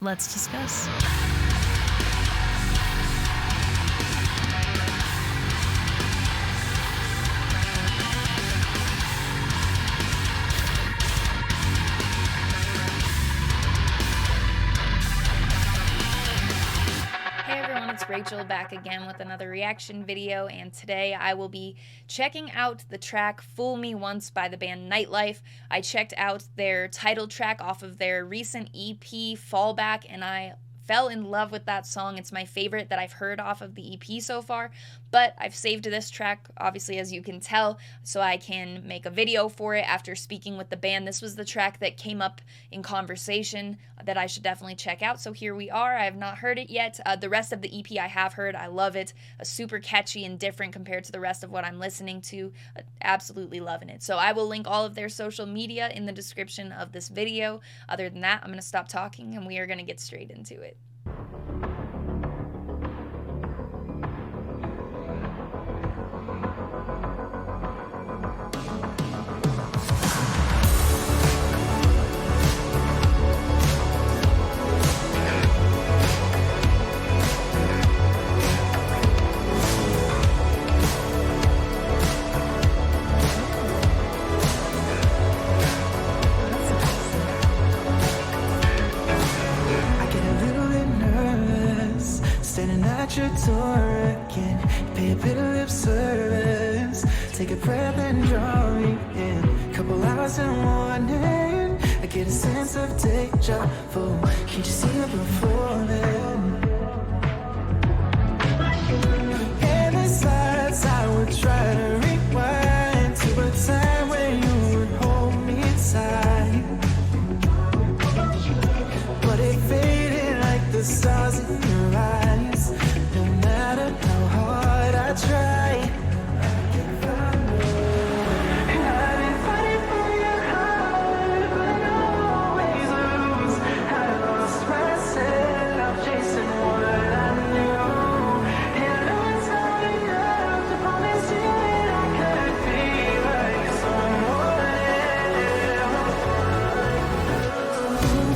Let's discuss. Hey everyone, it's Rachel back again with another reaction video, and today I will be checking out the track Fool Me Once by the band NIGHTLIFE. I checked out their title track off of their recent EP, Fallback, and I fell in love with that song. It's my favorite that I've heard off of the EP so far, but I've saved this track, obviously, as you can tell, so I can make a video for it after speaking with the band. This was the track that came up in conversation that I should definitely check out, so here we are. I have not heard it yet. The rest of the EP I have heard. I love it. Super catchy and different compared to the rest of what I'm listening to. Absolutely loving it. So I will link all of their social media in the description of this video. Other than that, I'm going to stop talking and we are going to get straight into it. Standing at your door again, pay a bit of lip service. Take a breath and draw me in. Couple hours in the morning, I get a sense of deja vu. Can't you see it before then? And besides, I would try to rewind to a time when you would hold me tight, but it faded like the stars in your eyes. No matter how hard I try, I can't find more. I've been fighting for your heart, but I always lose. I lost myself chasing what I knew. And I know it's not enough to promise you that I could be like someone else.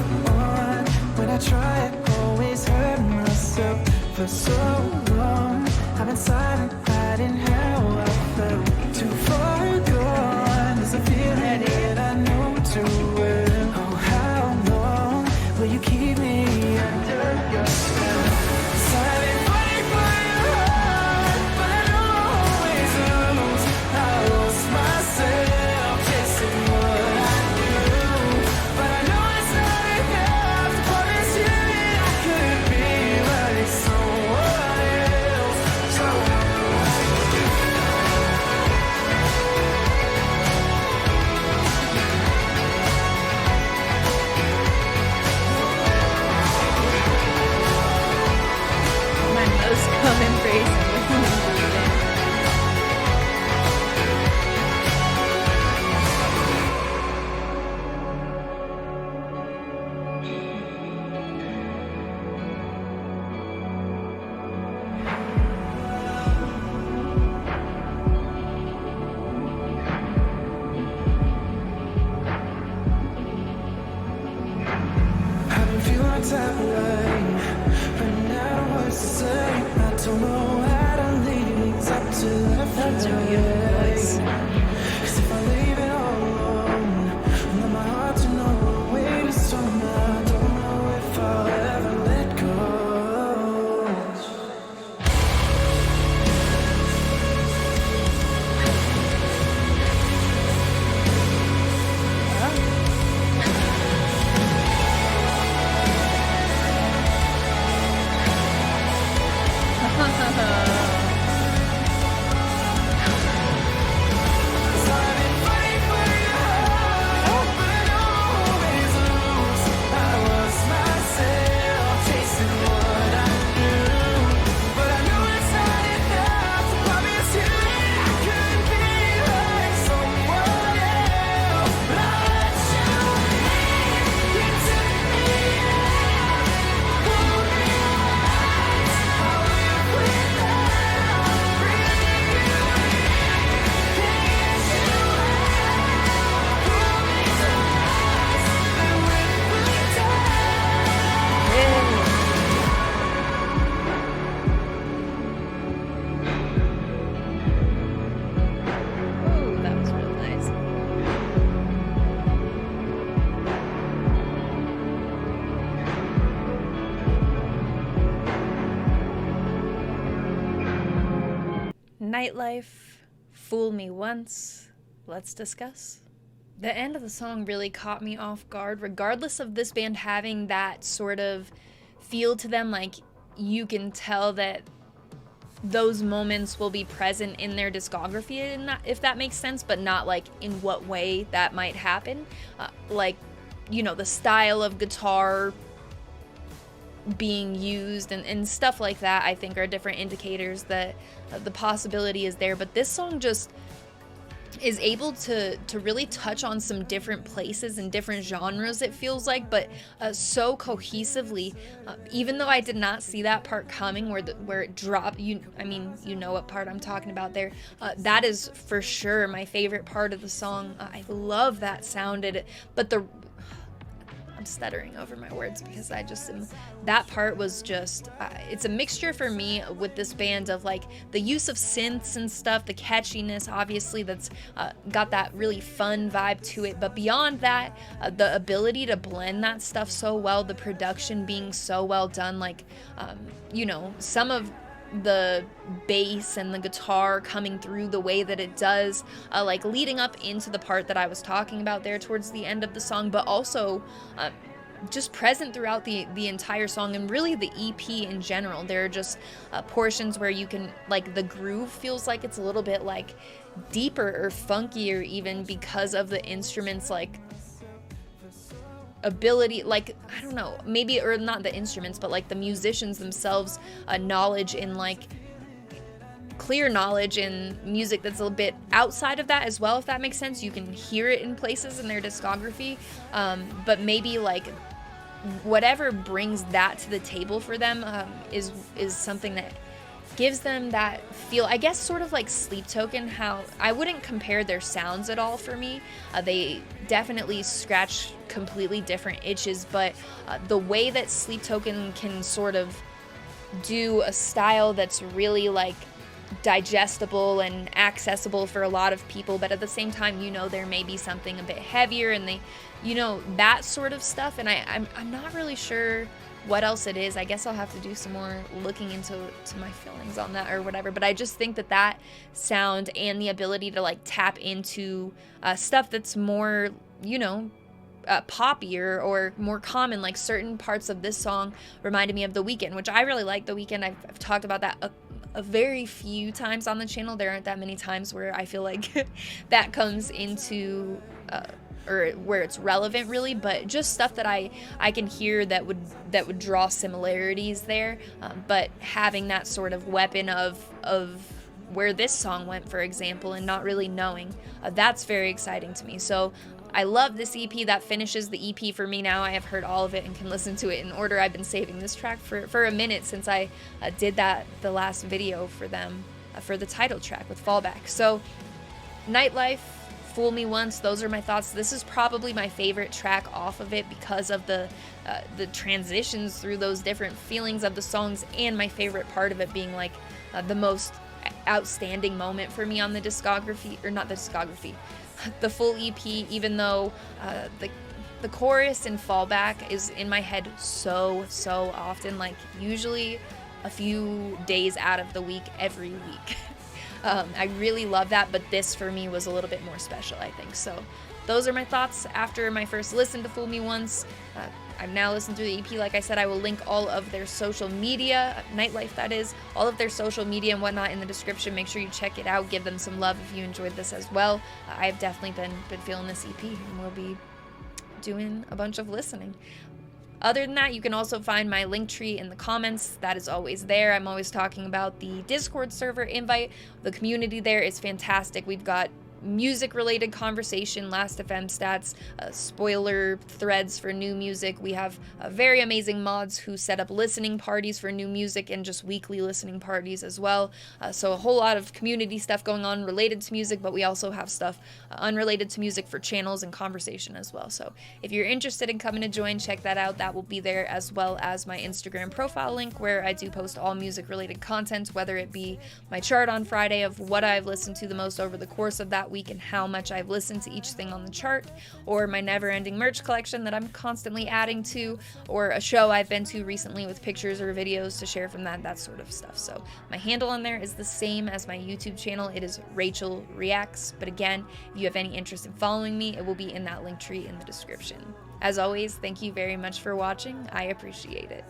Move on. When I try, I always hurt myself. For so long, I've been silent, hiding how I felt. Too far gone, there's a feeling that I know too well. Oh, how long will you keep me under your spell? Silent, fighting for your heart, but I know I always lose. I lost myself chasing what I knew, but I know it's not enough to promise you that I could be like someone else. Nightlife, Fool Me Once, let's discuss. The end of the song really caught me off guard, regardless of this band having that sort of feel to them, like you can tell that those moments will be present in their discography, if that makes sense, but not like in what way that might happen. Like, you know, the style of guitar being used and stuff like that, I think are different indicators that the possibility is there. But this song just is able to really touch on some different places and different genres, it feels like, but so cohesively, even though I did not see that part coming where it dropped. You know what part I'm talking about there. That is for sure my favorite part of the song. I love that sound, but I'm stuttering over my words because that part was just, it's a mixture for me with this band of like the use of synths and stuff, the catchiness, obviously, that's got that really fun vibe to it. But beyond that, the ability to blend that stuff so well, the production being so well done, like, some of the bass and the guitar coming through the way that it does, like leading up into the part that I was talking about there towards the end of the song, but also just present throughout the entire song, and really the EP in general. There are just portions where you can, like, the groove feels like it's a little bit like deeper or funkier even because of the instruments, like ability, like, I don't know, maybe, or not the instruments, but like the musicians themselves, knowledge in like clear knowledge in music that's a little bit outside of that as well, if that makes sense. You can hear it in places in their discography, but maybe like whatever brings that to the table for them is something that gives them that feel, I guess, sort of like Sleep Token. How I wouldn't compare their sounds at all for me. They definitely scratch completely different itches, but the way that Sleep Token can sort of do a style that's really like digestible and accessible for a lot of people, but at the same time, there may be something a bit heavier, and that sort of stuff. And I'm not really sure what else it is. I guess I'll have to do some more looking into my feelings on that or whatever, but I just think that sound and the ability to like tap into stuff that's more, poppier or more common, like certain parts of this song reminded me of The Weeknd, which I really like. The Weeknd, I've talked about that a very few times on the channel. There aren't that many times where I feel like that comes into or where it's relevant, really, but just stuff that I can hear that would draw similarities there, but having that sort of weapon of where this song went, for example, and not really knowing, that's very exciting to me. So I love this EP. That finishes the EP for me now. I have heard all of it and can listen to it in order. I've been saving this track for a minute since I did the last video for them, for the title track with Fallback. So Nightlife, Fool Me Once, those are my thoughts. This is probably my favorite track off of it because of the transitions through those different feelings of the songs, and my favorite part of it being like the most outstanding moment for me on the discography, or not the discography, the full EP, even though the chorus in Fallback is in my head so often, like usually a few days out of the week, every week. I really love that, but this for me was a little bit more special, I think. So those are my thoughts after my first listen to Fool Me Once. I've now listened through the EP. Like I said, I will link all of their social media, Nightlife that is, all of their social media and whatnot in the description. Make sure you check it out. Give them some love if you enjoyed this as well. I've definitely been feeling this EP, and we'll be doing a bunch of listening. Other than that, you can also find my link tree in the comments. That is always there. I'm always talking about the Discord server invite. The community there is fantastic. We've got music-related conversation, Last.fm stats, spoiler threads for new music. We have very amazing mods who set up listening parties for new music and just weekly listening parties as well. So a whole lot of community stuff going on related to music, but we also have stuff unrelated to music for channels and conversation as well. So if you're interested in coming to join, check that out. That will be there, as well as my Instagram profile link, where I do post all music-related content, whether it be my chart on Friday of what I've listened to the most over the course of that week and how much I've listened to each thing on the chart, or my never-ending merch collection that I'm constantly adding to, or a show I've been to recently with pictures or videos to share from that sort of stuff. So my handle on there is the same as my YouTube channel. It is Rachel Reacts, but again, if you have any interest in following me, it will be in that link tree in the description. As always, thank you very much for watching. I appreciate it.